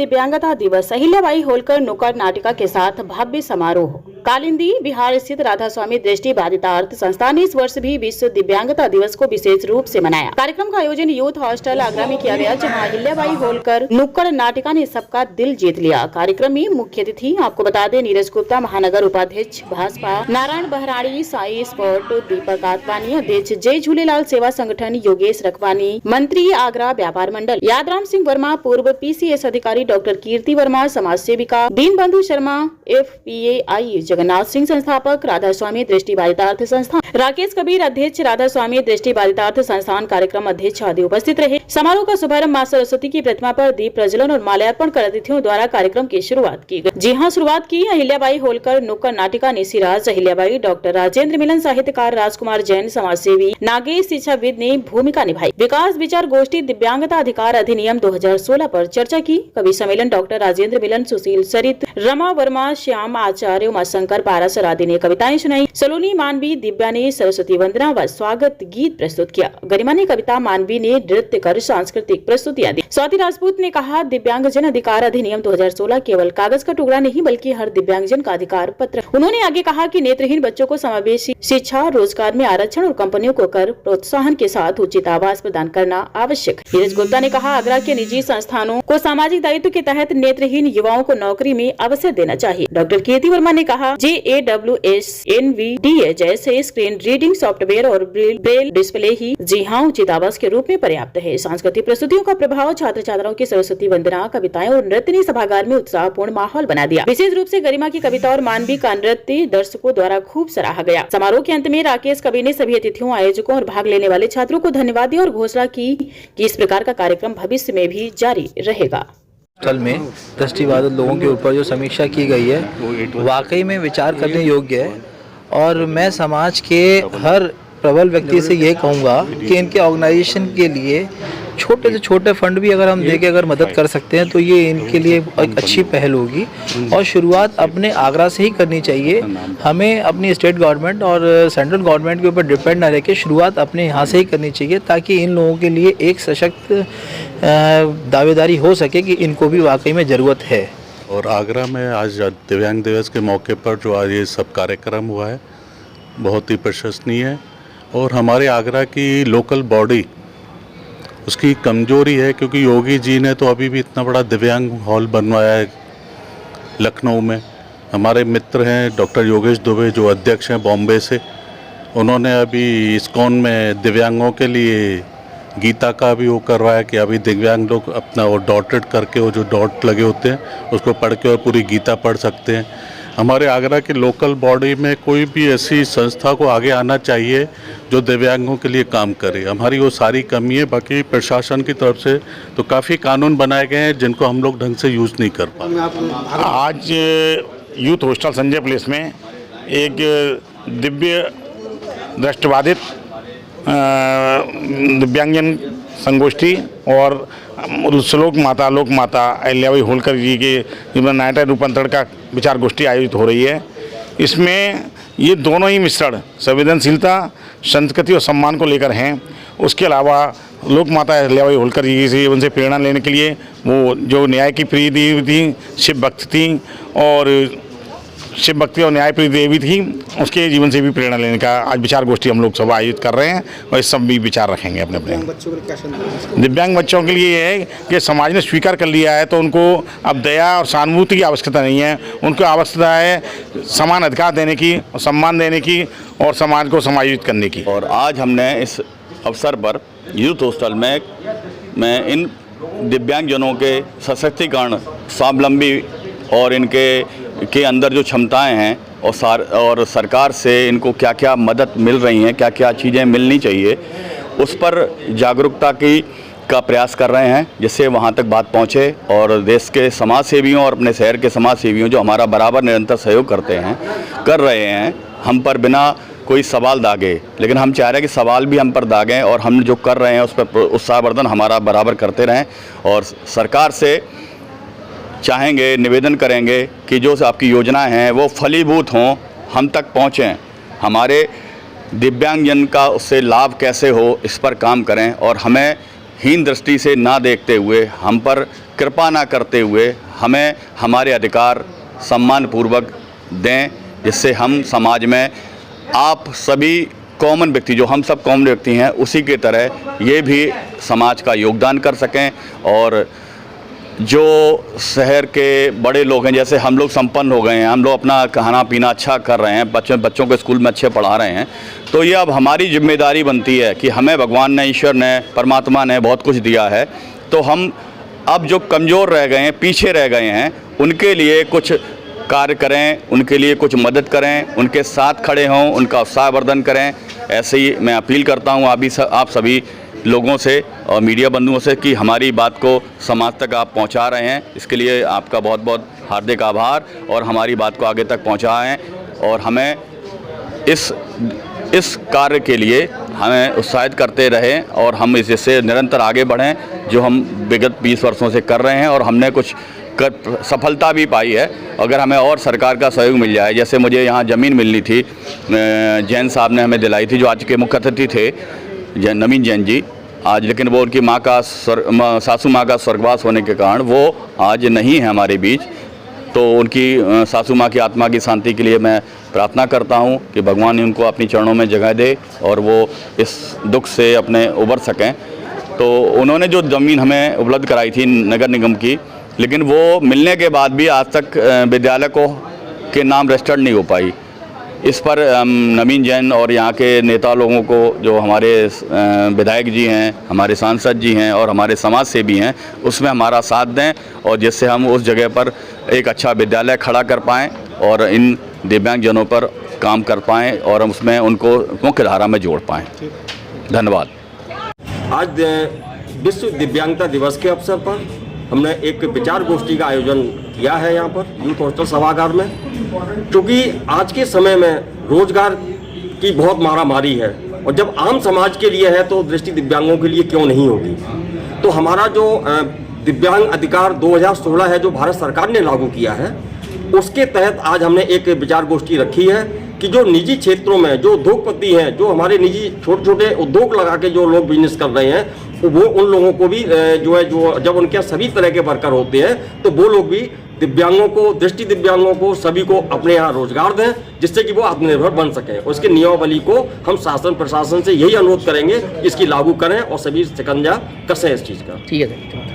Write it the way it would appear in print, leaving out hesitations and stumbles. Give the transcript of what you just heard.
दिव्यांगता दिवस अहिल्याबाई होलकर नुक्कड़ नाटिका के साथ भव्य समारोह। कालिंदी बिहार स्थित राधा स्वामी दृष्टि बाधितार्थ संस्थान ने इस वर्ष भी विश्व दिव्यांगता दिवस को विशेष रूप से मनाया। कार्यक्रम का आयोजन यूथ हॉस्टल आगरा में किया गया, जहां अहिल्याबाई होलकर नुक्कड़ नाटिका ने सबका दिल जीत लिया। कार्यक्रम में मुख्य अतिथि आपको बता दें, नीरज गुप्ता महानगर उपाध्यक्ष भाजपा, नारायण बहराड़ी साई स्पोर्ट, दीपक आतवानी अध्यक्ष, जय झूलेलाल सेवा संगठन योगेश रखवानी, मंत्री आगरा व्यापार मंडल यादराम सिंह वर्मा, पूर्व पीसीएस अधिकारी डॉक्टर कीर्ति वर्मा, समाज सेविका दीनबंधु शर्मा, FPAI जगन्नाथ सिंह संस्थापक, राधा स्वामी दृष्टि बाधितार्थ संस्थान राकेश कबीर अध्यक्ष, राधा स्वामी दृष्टि बाधितार्थ संस्थान कार्यक्रम अध्यक्ष आदि उपस्थित रहे। समारोह का शुभारंभ मां सरस्वती की प्रतिमा पर दीप प्रज्वलन और माल्यार्पण कर अतिथियों द्वारा कार्यक्रम की शुरुआत की गई। जी हां, शुरुआत की अहिल्याबाई होलकर नुक्कड़ नाटिका ने सिराज अहिल्याबाई, डॉक्टर राजेंद्र मिलन, साहित्यकार राजकुमार जैन, समाज सेवी नागेश शिक्षाविद ने भूमिका निभाई। विकास विचार गोष्ठी दिव्यांगता अधिकार अधिनियम 2016 पर चर्चा की। कवि सम्मेलन डॉक्टर राजेंद्र मिलन, सुशील सरित, रमा वर्मा, श्याम आचार्य, उमाशंकर पारासर आदि ने कविताएं सुनाई। सलोनी मानवी दिव्या ने सरस्वती वंदना व स्वागत गीत प्रस्तुत किया। गरिमा ने कविता, मानवी ने नृत्य कर सांस्कृतिक प्रस्तुतियां दी। स्वाति राजपूत ने कहा, दिव्यांगजन अधिकार अधिनियम 2016 केवल कागज का टुकड़ा नहीं बल्कि हर दिव्यांगजन का अधिकार पत्र। उन्होंने आगे कहा कि नेत्रहीन बच्चों को समावेशी शिक्षा, रोजगार में आरक्षण और कंपनियों को कर प्रोत्साहन के साथ उचित आवास प्रदान करना आवश्यक। नीरज गुप्ता ने कहा, आगरा के निजी संस्थानों को सामाजिक दायित्व के तहत नेत्रहीन युवाओं को नौकरी में अवसर देना चाहिए। डॉक्टर कीर्ति वर्मा ने कहा, JAWS NVDA जैसे स्क्रीन रीडिंग सॉफ्टवेयर और ब्रेल डिस्प्ले ही जी हाँ उचित आवास के रूप में पर्याप्त है। सांस्कृतिक प्रस्तुतियों का प्रभाव, छात्र छात्राओं की सरस्वती वंदना, कविताएं और नृत्य ने सभागार में उत्साहपूर्ण माहौल बना दिया। विशेष रूप से गरिमा की कविता और मानवी का नृत्य दर्शकों द्वारा खूब सराहा गया। समारोह के अंत में राकेश कवि ने सभी अतिथियों, आयोजकों और भाग लेने वाले छात्रों को धन्यवाद दिया और घोषणा की कि इस प्रकार का कार्यक्रम भविष्य में भी जारी रहेगा। स्थल में दृष्टिबाधित लोगों के ऊपर जो समीक्षा की गई है वाकई में विचार करने योग्य है, और मैं समाज के हर प्रबल व्यक्ति से ये कहूँगा कि इनके ऑर्गेनाइजेशन के लिए छोटे से छोटे फंड भी अगर हम देके अगर मदद कर सकते हैं तो ये इनके लिए एक अच्छी पहल होगी। और शुरुआत अपने आगरा से ही करनी चाहिए। हमें अपनी स्टेट गवर्नमेंट और सेंट्रल गवर्नमेंट के ऊपर डिपेंड न रह के शुरुआत अपने यहाँ से ही करनी चाहिए, ताकि इन लोगों के लिए एक सशक्त दावेदारी हो सके कि इनको भी वाकई में ज़रूरत है। और आगरा में आज दिव्यांग दिवस के मौके पर जो आज ये सब कार्यक्रम हुआ है बहुत ही प्रशंसनीय है। और हमारे आगरा की लोकल बॉडी उसकी कमजोरी है, क्योंकि योगी जी ने तो अभी भी इतना बड़ा दिव्यांग हॉल बनवाया है लखनऊ में। हमारे मित्र हैं डॉक्टर योगेश दुबे जो अध्यक्ष हैं बॉम्बे से, उन्होंने अभी इस्कॉन में दिव्यांगों के लिए गीता का भी वो करवाया कि अभी दिव्यांग लोग अपना वो डॉटेड करके वो जो डॉट लगे होते हैं उसको पढ़ के और पूरी गीता पढ़ सकते हैं। हमारे आगरा की लोकल बॉडी में कोई भी ऐसी संस्था को आगे आना चाहिए जो दिव्यांगों के लिए काम करे। हमारी वो सारी कमी है। बाकी प्रशासन की तरफ से तो काफ़ी कानून बनाए गए हैं जिनको हम लोग ढंग से यूज़ नहीं कर पाते। आज यूथ हॉस्टल संजय प्लेस में एक दिव्य दृष्टिबाधित दिव्यांगजन संगोष्ठी और लोक माता अहिल्याबाई होलकर जी के नाट्य रूपांतरण का विचार गोष्ठी आयोजित हो रही है। इसमें ये दोनों ही मिश्रण संवेदनशीलता, संस्कृति और सम्मान को लेकर हैं। उसके अलावा लोक माता अहिल्याबाई होलकर जी से उनसे प्रेरणा लेने के लिए वो जो न्याय की प्रिय देवी थी, शिव भक्त थी और शिव भक्ति और न्याय प्रिय देवी थी, उसके जीवन से भी प्रेरणा लेने का आज विचार गोष्ठी हम लोग सब आयोजित कर रहे हैं और इस सब भी विचार रखेंगे अपने अपने। दिव्यांग बच्चों के लिए ये है कि समाज ने स्वीकार कर लिया है तो उनको अब दया और सहानुभूति की आवश्यकता नहीं है। उनको आवश्यकता है समान अधिकार देने की, सम्मान देने की और समाज को समायोजित करने की। और आज हमने इस अवसर पर यूथ हॉस्टल में इन दिव्यांगजनों के सशक्तिकरण, स्वावलंबी और इनके अंदर जो क्षमताएं हैं और सरकार से इनको क्या क्या मदद मिल रही हैं, क्या क्या चीज़ें मिलनी चाहिए, उस पर जागरूकता का प्रयास कर रहे हैं, जिससे वहां तक बात पहुंचे। और देश के समाज सेवियों और अपने शहर के समाज सेवियों जो हमारा बराबर निरंतर सहयोग कर रहे हैं हम पर बिना कोई सवाल दागे, लेकिन हम चाह रहे हैं कि सवाल भी हम पर दागें और हम जो कर रहे हैं उस पर उत्साहवर्धन हमारा बराबर करते रहें। और सरकार से चाहेंगे, निवेदन करेंगे कि जो आपकी योजनाएं हैं वो फलीभूत हों, हम तक पहुँचें, हमारे दिव्यांगजन का उससे लाभ कैसे हो इस पर काम करें और हमें हीन दृष्टि से ना देखते हुए हम पर कृपा ना करते हुए हमें हमारे अधिकार सम्मानपूर्वक दें, जिससे हम समाज में आप सभी कॉमन व्यक्ति, जो हम सब कॉमन व्यक्ति हैं, उसी के तरह ये भी समाज का योगदान कर सकें। और जो शहर के बड़े लोग हैं, जैसे हम लोग संपन्न हो गए हैं, हम लोग अपना खाना पीना अच्छा कर रहे हैं, बच्चों को स्कूल में अच्छे पढ़ा रहे हैं, तो ये अब हमारी जिम्मेदारी बनती है कि हमें भगवान ने, ईश्वर ने, परमात्मा ने बहुत कुछ दिया है, तो हम अब जो कमज़ोर रह गए हैं, पीछे रह गए हैं, उनके लिए कुछ कार्य करें, उनके लिए कुछ मदद करें, उनके साथ खड़े हों, उनका उत्साहवर्धन करें। ऐसे ही मैं अपील करता हूँ आप सभी लोगों से और मीडिया बंधुओं से कि हमारी बात को समाज तक आप पहुंचा रहे हैं। इसके लिए आपका बहुत बहुत हार्दिक आभार, और हमारी बात को आगे तक पहुंचाएं और हमें इस कार्य के लिए हमें उत्साहित करते रहें और हम इससे निरंतर आगे बढ़ें, जो हम विगत 20 वर्षों से कर रहे हैं और हमने कुछ सफलता भी पाई है। अगर हमें और सरकार का सहयोग मिल जाए, जैसे मुझे यहाँ ज़मीन मिलनी थी, जैन साहब ने हमें दिलाई थी, जो आज के मुख्य अतिथि थे नवीन जैन जी आज, लेकिन वो उनकी सासू माँ का स्वर्गवास होने के कारण वो आज नहीं है हमारे बीच। तो उनकी सासू माँ की आत्मा की शांति के लिए मैं प्रार्थना करता हूँ कि भगवान उनको अपनी चरणों में जगह दे और वो इस दुख से अपने उबर सकें। तो उन्होंने जो ज़मीन हमें उपलब्ध कराई थी नगर निगम की, लेकिन वो मिलने के बाद भी आज तक विद्यालय के नाम रजिस्टर्ड नहीं हो पाई। इस पर नवीन जैन और यहाँ के नेता लोगों को, जो हमारे विधायक जी हैं, हमारे सांसद जी हैं और हमारे समाज सेवी हैं, उसमें हमारा साथ दें और जिससे हम उस जगह पर एक अच्छा विद्यालय खड़ा कर पाएँ और इन दिव्यांगजनों पर काम कर पाएँ और हम उसमें उनको मुख्य धारा में जोड़ पाएँ। धन्यवाद। आज विश्व दिव्यांगता दिवस के अवसर पर हमने एक विचार गोष्ठी का आयोजन किया है यहाँ पर यूथ हॉस्टल सभागार में, क्योंकि आज के समय में रोजगार की बहुत मारामारी है और जब आम समाज के लिए है तो दृष्टि दिव्यांगों के लिए क्यों नहीं होगी। तो हमारा जो दिव्यांग अधिकार 2016 है, जो भारत सरकार ने लागू किया है, उसके तहत आज हमने एक विचार गोष्ठी रखी है कि जो निजी क्षेत्रों में जो उद्योगपति हैं, जो हमारे निजी छोटे छोटे उद्योग लगा के जो लोग बिजनेस कर रहे हैं, तो वो उन लोगों को भी जो जब उनके सभी तरह के वर्कर होते हैं, तो वो लोग भी दिव्यांगों को, दृष्टि दिव्यांगों को, सभी को अपने यहाँ रोजगार दें, जिससे कि वो आत्मनिर्भर बन सकें। उसके नियमावली को हम शासन प्रशासन से यही अनुरोध करेंगे, इसकी लागू करें और सभी शिकंजा कसें इस चीज़ का। ठीक है।